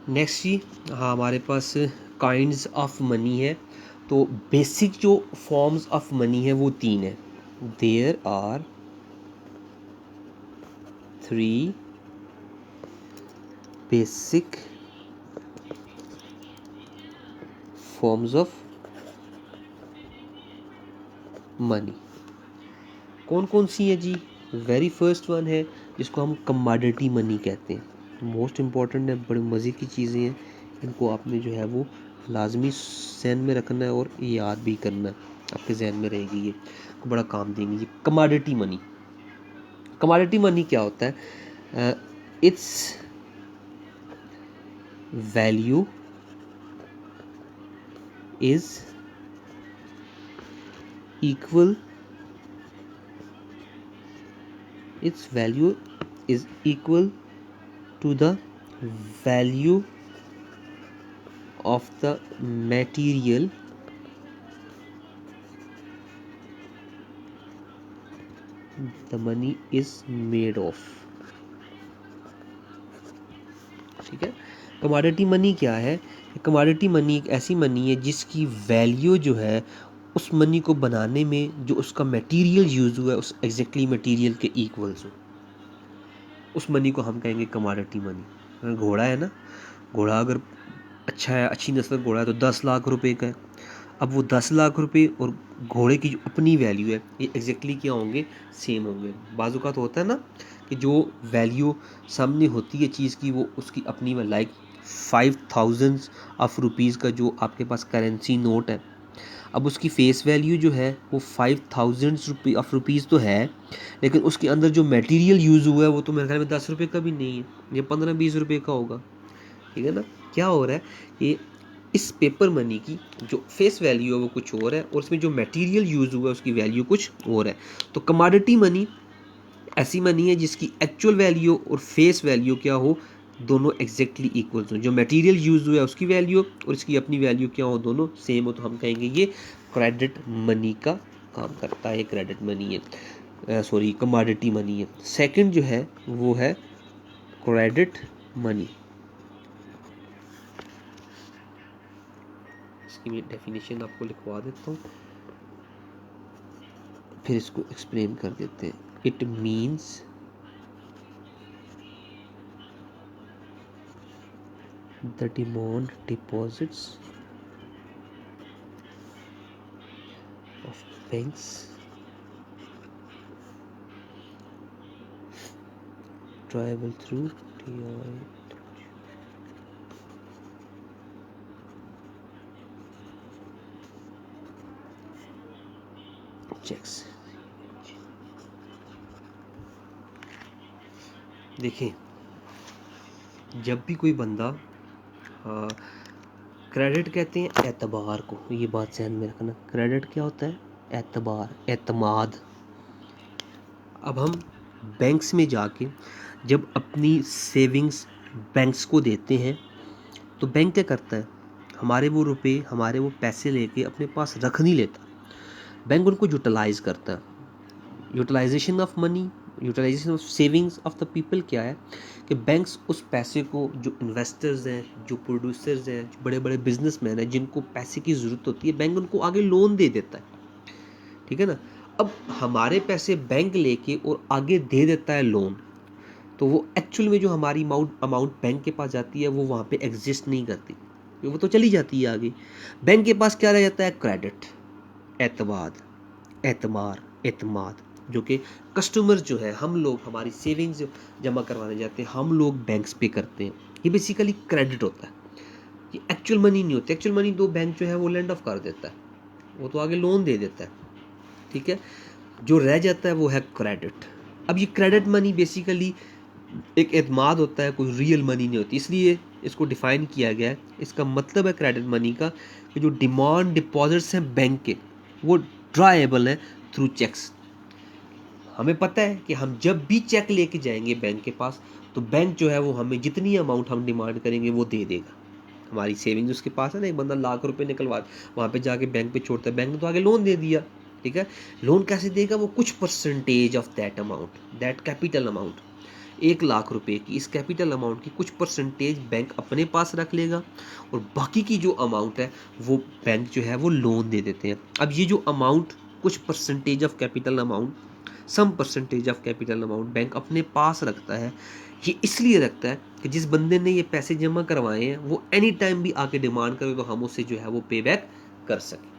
Next जी, हाँ हमारे पास kinds of money है। तो बेसिक जो फॉर्म्स ऑफ मनी है वो 3 है। There are 3 basic forms of money. कौन कौन सी है जी? वेरी फर्स्ट वन है जिसको हम कमोडिटी मनी कहते हैं। मोस्ट इम्पॉर्टेंट है, बड़े मज़े की चीज़ें हैं, इनको आपने जो है वो लाजमी जहन में रखना है और याद भी करना है, आपके जहन में रहेगी, ये बड़ा काम देंगी। ये कमोडिटी मनी। कमोडिटी मनी क्या होता है? It's value is equal its value is equal to the value of the material the money is made of। ठीक है। कमोडिटी मनी क्या है? कमोडिटी मनी एक ऐसी मनी है जिसकी वैल्यू जो है उस मनी को बनाने में जो उसका मटेरियल यूज हुआ है उस एग्जैक्टली मटेरियल के इक्वल्स हो, उस मनी को हम कहेंगे कमोडिटी मनी। घोड़ा है ना, घोड़ा अगर अच्छा है, अच्छी नस्ल का घोड़ा है तो 10 लाख रुपए का है। अब वो 10 लाख रुपए और घोड़े की जो अपनी वैल्यू है ये एग्जैक्टली क्या होंगे? सेम होंगे। बाजू का तो होता है ना कि जो वैल्यू सामने होती है चीज़ की वो उसकी अपनी, लाइक 5000 ऑफ रुपीज़ का जो आपके पास करेंसी नोट है, अब उसकी फेस वैल्यू जो है वो 5000 ऑफ रुपीज़ तो है, लेकिन उसके अंदर जो मटेरियल यूज़ हुआ है वो तो मेरे ख्याल में 10 रुपये का भी नहीं है, ये 15-20 रुपये का होगा। ठीक है ना। क्या हो रहा है, ये इस पेपर मनी की जो फेस वैल्यू है वो कुछ और है और उसमें जो मटेरियल यूज़ हुआ है उसकी वैल्यू कुछ और है। तो कमोडिटी मनी ऐसी मनी है जिसकी एक्चुअल वैल्यू और फेस वैल्यू क्या हो, दोनों एग्जैक्टली इक्वल हो। जो मटेरियल यूज़ हुआ है उसकी वैल्यू और इसकी अपनी वैल्यू क्या हो, दोनों सेम हो, तो हम कहेंगे ये क्रेडिट मनी का काम करता है। क्रेडिट मनी है, सॉरी कमोडिटी मनी है। सेकंड जो है वो है क्रेडिट मनी। इसकी मैं डेफिनेशन आपको लिखवा देता हूँ, फिर इसको एक्सप्लेन कर देते हैं। It means the demand deposits of banks travel through cheques. देखिए, जब भी कोई बंदा क्रेडिट कहते हैं एतबार को, ये बात ध्यान में रखना। क्रेडिट क्या होता है? एतबार, एतमाद। अब हम बैंक्स में जाके जब अपनी सेविंग्स बैंक्स को देते हैं तो बैंक क्या करता है, हमारे वो रुपए, हमारे वो पैसे लेके अपने पास रख नहीं लेता, बैंक उनको यूटिलाइज करता है। Utilisation of money, utilisation of savings of the people क्या है कि बैंक्स उस पैसे को, जो इन्वेस्टर्स हैं, जो प्रोड्यूसर्स हैं, जो बड़े बड़े बिजनेसमैन हैं जिनको पैसे की ज़रूरत होती है, बैंक उनको आगे लोन दे देता है। ठीक है ना। अब हमारे पैसे बैंक लेके और आगे दे देता है लोन, तो वो एक्चुअल में जो हमारी अमाउंट बैंक के पास जाती है वो वहाँ पे एग्जिस्ट नहीं करती, वो तो चली जाती है आगे। बैंक के पास क्या रह जाता है? क्रेडिट, एतवाद, एतमार, एतमाद, जो कि कस्टमर जो है, हम लोग हमारी सेविंग्स जमा करवाने जाते हैं, हम लोग बैंक्स पे करते हैं, ये बेसिकली क्रेडिट होता है। ये एक्चुअल मनी नहीं होती। एक्चुअल मनी तो बैंक जो है वो लैंड ऑफ कर देता है, वो तो आगे लोन दे देता है। ठीक है। जो रह जाता है वो है क्रेडिट। अब ये क्रेडिट मनी बेसिकली एक एतमाद होता है, कोई रियल मनी नहीं होती, इसलिए इसको डिफाइन किया गया है। इसका मतलब है क्रेडिट मनी का कि जो डिमांड डिपॉजिट्स हैं बैंक के वो ड्राएबल हैं थ्रू चेक्स। हमें पता है कि हम जब भी चेक लेके जाएंगे बैंक के पास तो बैंक जो है वो हमें जितनी अमाउंट हम डिमांड करेंगे वो दे देगा। हमारी सेविंग्स उसके पास है ना, एक बंदा लाख रुपए निकलवा वहाँ पे जाके बैंक पे छोड़ता है, बैंक ने तो आगे लोन दे दिया। ठीक है। लोन कैसे देगा? वो कुछ percentage of that amount, that capital amount, 1 lakh रुपए की, इस कैपिटल अमाउंट की कुछ परसेंटेज बैंक अपने पास रख लेगा और बाकी की जो अमाउंट है वो बैंक जो है वो लोन दे देते हैं। अब ये जो अमाउंट, कुछ percentage of capital amount, some percentage of capital amount bank अपने पास रखता है। ये इसलिए रखता है कि जिस बंदे ने ये पैसे जमा करवाए हैं वो एनी टाइम भी आके डिमांड करे तो हम उससे जो है वो पे बैक कर सकें,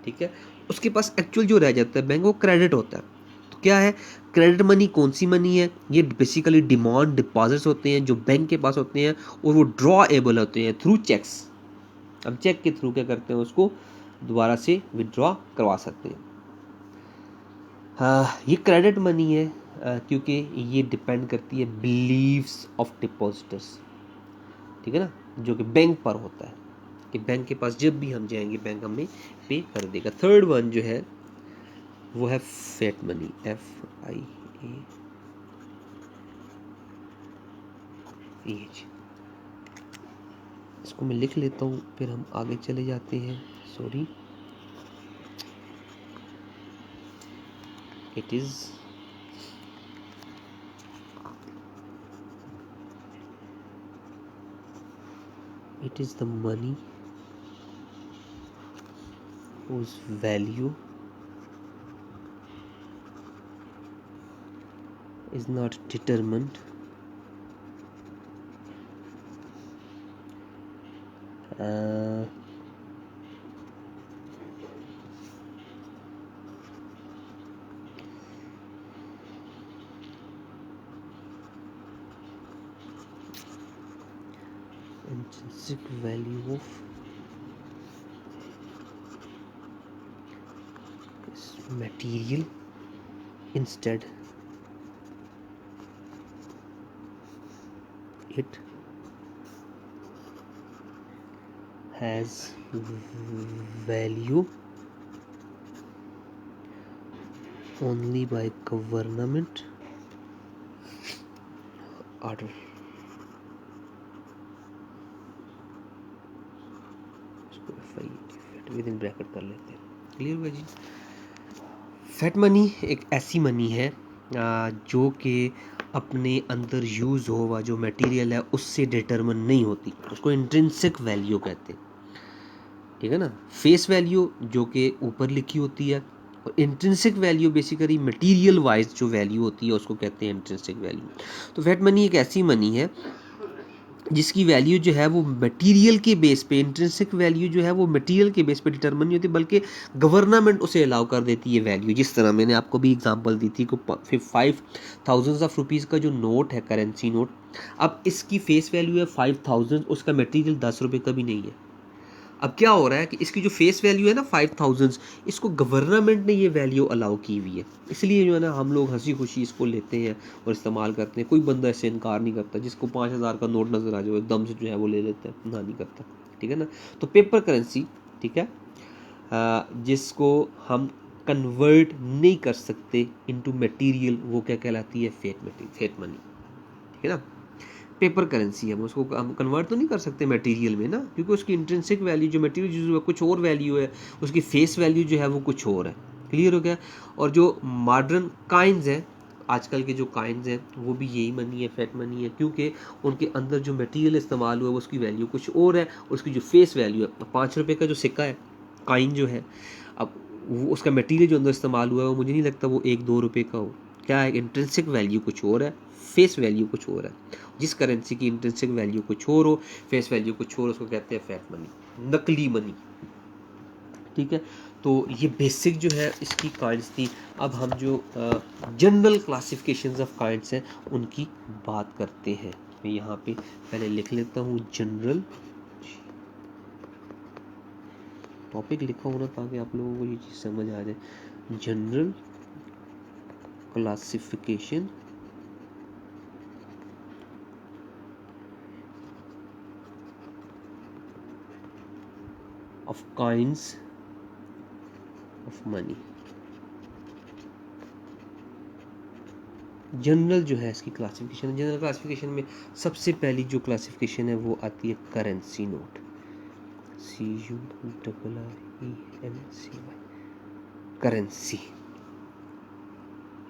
ठीक है। उसके पास एक्चुअल जो रह जाता है बैंक, वो क्रेडिट होता है। तो क्या है क्रेडिट मनी? कौन सी मनी है? ये बेसिकली डिमांड डिपॉजिट्स होते हैं जो बैंक के पास होते हैं और वो ड्रॉएबल होते हैं थ्रू चेक्स। अब चेक के थ्रू क्या करते हैं, उसको दोबारा से विड्रॉ करवा सकते हैं। ये क्रेडिट मनी है क्योंकि ये डिपेंड करती है बिलीव्स ऑफ डिपॉजिटर्स, ठीक है ना, जो कि बैंक पर होता है कि बैंक के पास जब भी हम जाएंगे बैंक हमें पे कर देगा। थर्ड वन जो है वो है फैट मनी, FIAT। इसको मैं लिख लेता हूँ फिर हम आगे चले जाते हैं। Sorry, it is the money whose value is not determined intrinsic value of material, instead it has value only by government order। इसको FIAT विद इन ब्रैकेट कर लेते हैं। क्लियर हुआ जी? फैट मनी एक ऐसी मनी है जो कि अपने अंदर यूज़ हुआ जो मटेरियल है उससे डिटरमिन नहीं होती, उसको इंट्रिंसिक वैल्यू कहते हैं, ठीक है ना। फेस वैल्यू जो कि ऊपर लिखी होती है और intrinsic value basically material wise जो वैल्यू होती है उसको कहते हैं इंट्रिंसिक वैल्यू। तो फैट मनी एक ऐसी मनी है जिसकी वैल्यू जो है वो मटेरियल के बेस पे, इंट्रिंसिक वैल्यू जो है वो मटेरियल के बेस पे डिटरमिन नहीं होती बल्कि गवर्नमेंट उसे अलाउ कर देती है वैल्यू। जिस तरह मैंने आपको भी एग्जांपल दी थी को 5,000 ऑफ रुपीज़ का जो नोट है, करेंसी नोट, अब इसकी फेस वैल्यू है 5,000, उसका मटेरियल 10 रुपये का भी नहीं है। अब क्या हो रहा है कि इसकी जो फेस वैल्यू है ना 5,000, इसको गवर्नमेंट ने ये वैल्यू अलाउ की हुई है, इसलिए जो है ना हम लोग हंसी खुशी इसको लेते हैं और इस्तेमाल करते हैं। कोई बंदा इससे इनकार नहीं करता, जिसको 5,000 का नोट नज़र आ जाए एकदम से जो है वो ले लेता है, ना नहीं करता, ठीक है ना। तो पेपर करेंसी, ठीक है, जिसको हम कन्वर्ट नहीं कर सकते इनटू मटेरियल, वो क्या कहलाती है? फेट मनी, ठीक है ना। पेपर करेंसी है, उसको हम कन्वर्ट तो नहीं कर सकते मटेरियल में ना, क्योंकि उसकी इंट्रिंसिक वैल्यू जो मटेरियल यूज हुआ कुछ और वैल्यू है, उसकी फेस वैल्यू जो है वो कुछ और है। क्लियर हो गया? और जो मॉडर्न काइंस हैं, आजकल के जो काइंस हैं वो भी यही मनी है, फैट मनी है, क्योंकि उनके अंदर जो मटेरियल इस्तेमाल हुआ है उसकी वैल्यू कुछ और है, उसकी जो फेस वैल्यू है 5 रुपये का जो सिक्का है, काइन जो है, अब वो उसका मटेरियल जो अंदर इस्तेमाल हुआ है वो मुझे नहीं लगता वो 1-2 रुपये का हो। क्या है? इंट्रिंसिक वैल्यू कुछ और है, फेस वैल्यू कुछ और है। जिस करेंसी की इंट्रिंसिक वैल्यू कुछ और हो, फेस वैल्यू कुछ और, उसको कहते हैं फैट मनी, नकली मनी, ठीक है। तो ये बेसिक जो है इसकी काइंड्स थी। अब हम जो जनरल क्लासिफिकेशंस ऑफ काइंड्स हैं उनकी बात करते हैं। मैं यहाँ पे पहले लिख लेता हूँ जनरल, टॉपिक लिखा होना ताकि आप लोगों को ये चीज़ समझ आ जाए। General classification of kinds of money. General जो है इसकी क्लासिफिकेशन, जनरल क्लासिफिकेशन में सबसे पहली जो क्लासिफिकेशन है वो आती है करेंसी नोट, CURRENCY, करेंसी,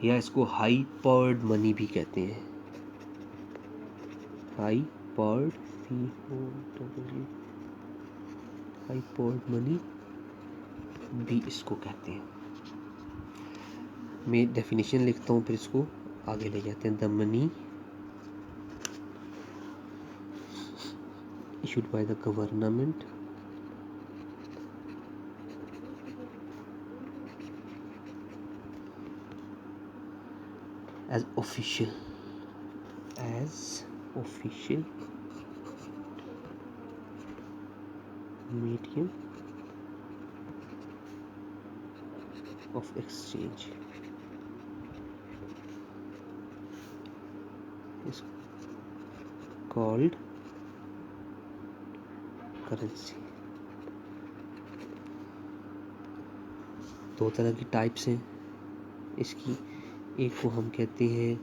या इसको हाई पावर्ड मनी भी कहते हैं। हाइपर्ड हाइपर्ड मनी भी इसको कहते हैं। मैं डेफिनेशन लिखता हूँ, फिर इसको आगे ले जाते हैं। The money issued by the government as official medium of exchange is called currency. दो तरह की टाइप्स हैं इसकी, एक को हम कहते हैं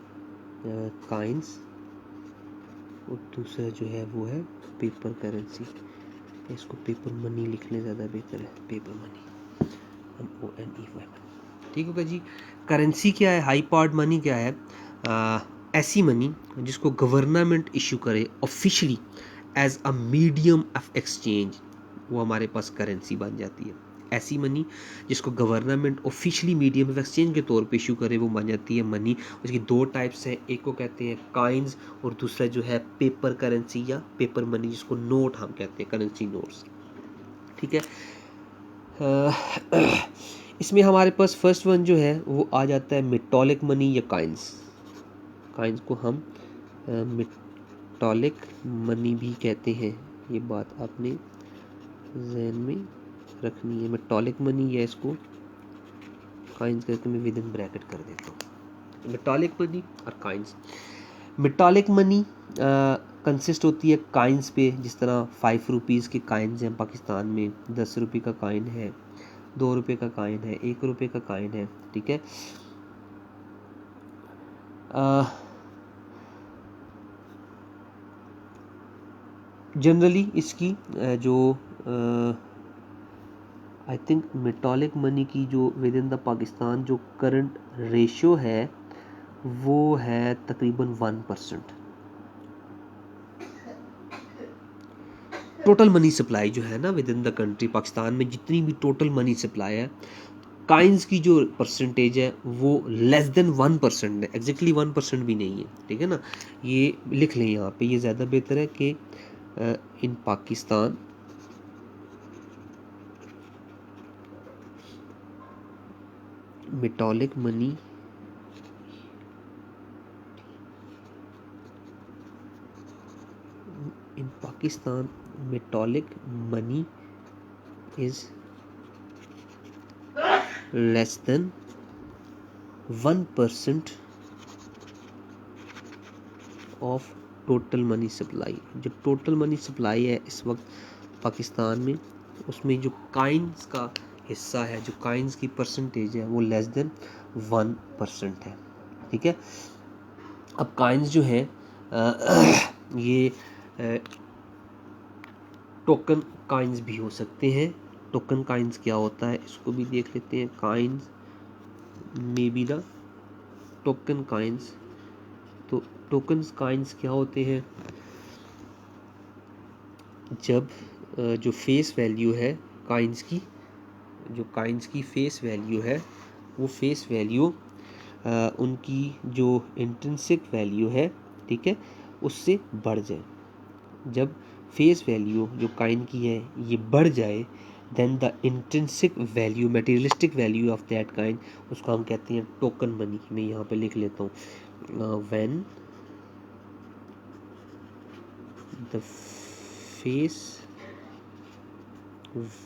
काइंस और दूसरा जो है वो है पेपर करेंसी। इसको पेपर मनी लिख लें, ज़्यादा बेहतर है, पेपर मनी, MONEY। ठीक होगा जी। करेंसी क्या है, हाइपर्ड मनी क्या है? ऐसी मनी जिसको गवर्नमेंट इशू करे officially as a medium of exchange, वो हमारे पास करेंसी बन जाती है। ऐसी मनी जिसको government officially medium of exchange के तौर पे इशू करे, वो बन जाती है मनी। उसकी दो टाइप्स हैं, एक को कहते हैं काइंस और दूसरा जो है पेपर करेंसी या पेपर मनी, जिसको नोट हम कहते हैं, करेंसी नोट्स। ठीक है। इसमें हमारे पास फर्स्ट वन जो है वो आ जाता है मेटॉलिक मनी या काइंस। काइंस को हम मेटॉलिक मनी भी कहते हैं, ये बात आपने ज़हन में रखनी है। मेटॉलिक मनी या इसको काइंस करके मैं विद इन ब्रैकेट कर देता हूँ, मेटॉलिक मनी और काइंस। मेटॉलिक मनी कंसिस्ट होती है काइंस पे, जिस तरह 5 रुपीज़ के काइंस हैं पाकिस्तान में, 10 रुपये का काइन है, 2 रुपये का काइन है, 1 रुपये का काइन है। ठीक है। जनरली इसकी जो आई थिंक मेटॉलिक मनी की जो विद इन द पाकिस्तान जो करंट रेशियो है वो है तकरीबन 1%। टोटल मनी सप्लाई जो है ना with in the country, Pakistan में जितनी भी टोटल मनी सप्लाई है, काइंस की जो परसेंटेज है वो लेस देन 1% है, एग्जैक्टली 1% भी नहीं है। ठीक है ना, ये लिख लें यहाँ पे, ये ज़्यादा बेहतर है कि इन Pakistan metallic money in Pakistan metallic money is less than 1% of total money supply। जो टोटल मनी सप्लाई है इस वक्त पाकिस्तान में, उसमें जो काइंस का हिस्सा है, जो काइंस की परसेंटेज है वो लेस देन 1% है। ठीक है। अब काइंस जो है ये टोकन काइंस भी हो सकते हैं। टोकन काइंस क्या होता है इसको भी देख लेते हैं। Coins may be the token coins. तो टोकन काइंस क्या होते हैं? जब जो फेस वैल्यू है काइंस की, जो काइंस की फेस वैल्यू है वो फेस वैल्यू उनकी जो इंट्रिंसिक वैल्यू है, ठीक है, उससे बढ़ जाए। जब फेस वैल्यू जो काइन की है ये बढ़ जाए, then the intrinsic value, materialistic value of that coin, उसको हम कहते हैं टोकन मनी। मैं यहाँ पे लिख लेता हूँ, when the face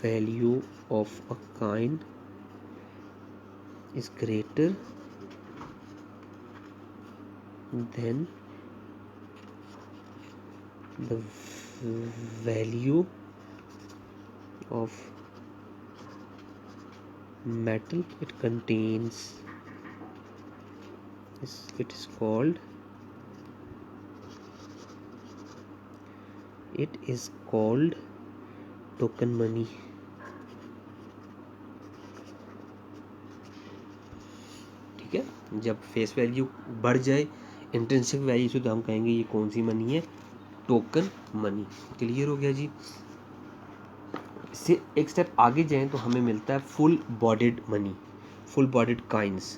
value of a coin is greater than the value of metal it contains, it is called token money। ठीक है। जब फेस वैल्यू बढ़ जाए इंट्रिंसिक वैल्यू से, तो हम कहेंगे ये कौन सी मनी है? Token money. क्लियर हो गया जी। इससे एक स्टेप आगे जाएं तो हमें मिलता है full bodied money, full bodied coins,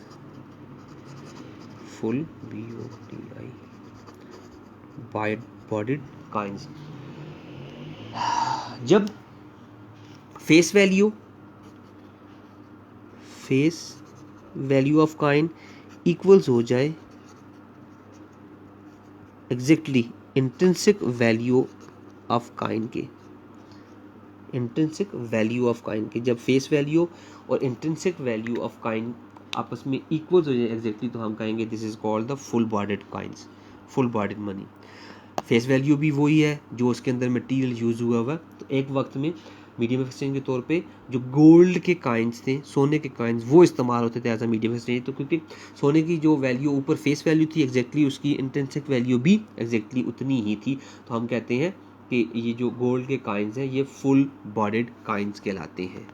full BODI bodied coins. जब face value of coin equals हो जाए exactly intrinsic value of coin के, इंट्रिंसिक वैल्यू ऑफ काइन के, जब फेस वैल्यू और इंट्रिंसिक वैल्यू ऑफ काइन आपस में इक्वल्स हो जाए एग्जैक्टली, तो हम कहेंगे this is called the full bodied coins, full bodied money. Face value भी वही है जो उसके अंदर मटेरियल यूज हुआ हुआ। तो एक वक्त में मीडियम एक्सचेंज के तौर पे जो गोल्ड के काइंस थे, सोने के काइंस, वो इस्तेमाल होते थे एज अ मीडियम एक्सचेंज। तो क्योंकि सोने की जो वैल्यू ऊपर फेस वैल्यू थी एग्जैक्टली उसकी इंट्रिंसिक वैल्यू भी एग्जैक्टली उतनी ही थी, तो हम कहते हैं कि ये जो गोल्ड के काइंस हैं ये फुल बॉडीड काइंस कहलाते हैं।